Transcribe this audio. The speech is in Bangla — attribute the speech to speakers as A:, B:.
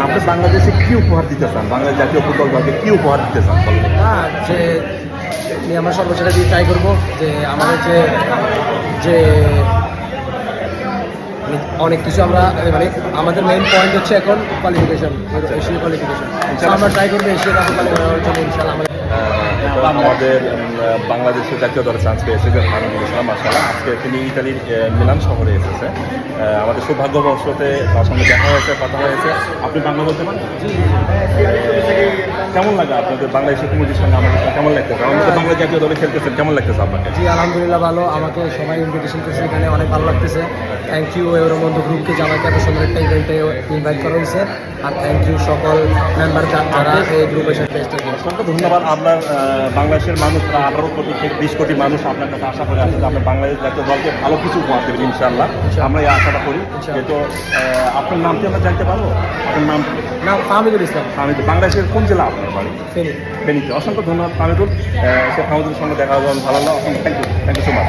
A: আপনি বাংলাদেশে কি উপহার দিতে চান? বাংলাদেশ জাতীয় ফুটবল দলকে কি উপহার দিতে চান?
B: হ্যাঁ, যে আমরা সর্বশেষটা দিয়ে ট্রাই করবো যে আমাদের যে অনেক কিছু আমরা মানে আমাদের মেইন পয়েন্ট হচ্ছে এখন কোয়ালিফিকেশন, এশিয়া কোয়ালিফিকেশন। আমরা ট্রাই করবো এশিয়া কাপে কোয়ালিফাই করার জন্য ইনশাআল্লাহ।
A: আমাদের বাংলাদেশের জাতীয় দলের চান্স পেয়েছে যে আলহামদুলিল্লাহ মাশাআল্লাহ। আজকে তিনি ইতালির মিলান শহরে এসেছে। আমাদের সৌভাগ্যবশতে তার সঙ্গে দেখা হয়েছে, কথা হয়েছে। আপনি বাংলা বলতে পারেন? কেমন লাগে আপনাদের বাংলাদেশের কমিটির সঙ্গে আমাদের কেমন লাগতেছে? আমাদের বাংলা জাতীয় দলে খেলতেছেন, কেমন লাগতেছে আপনাকে?
B: জি আলহামদুলিল্লাহ ভালো, আমাকে সবাই ইনভিটেশন করছে এখানে, অনেক ভালো লাগতেছে। থ্যাংক ইউ ইউরোবন্ধু গ্রুপকে যে আমাকে এত সুন্দর একটা ইভেন্টে ইনভাইট করা হয়েছে, আর থ্যাংক ইউ সকল মেম্বার যারা এই গ্রুপের সাথে এসেছে।
A: অসংখ্য ধন্যবাদ। আপনার বাংলাদেশের মানুষ প্রায় 18 কোটি থেকে 20 কোটি মানুষ আপনার কাছে আশা করে আসলে আপনার বাংলাদেশ জাতীয় দলকে ভালো কিছু উপহার দেবেন ইনশাআল্লাহ। আমরা এই আশাটা করি। যেহেতু আপনার নামটি আমরা জানতে পারবো? আপনার নাম?
B: ফাহমিদুল ইসলাম।
A: ফাহমিদুল। বাংলাদেশের কোন জেলা আপনার বাড়ি?
B: ফেনী।
A: ফেনীতে। অসংখ্য ধন্যবাদ ফাহমিদুল। সে ফাহমিদুলের সঙ্গে দেখা হওয়া ভালো লাগলো। অসংখ্য থ্যাংক ইউ সো মাচ।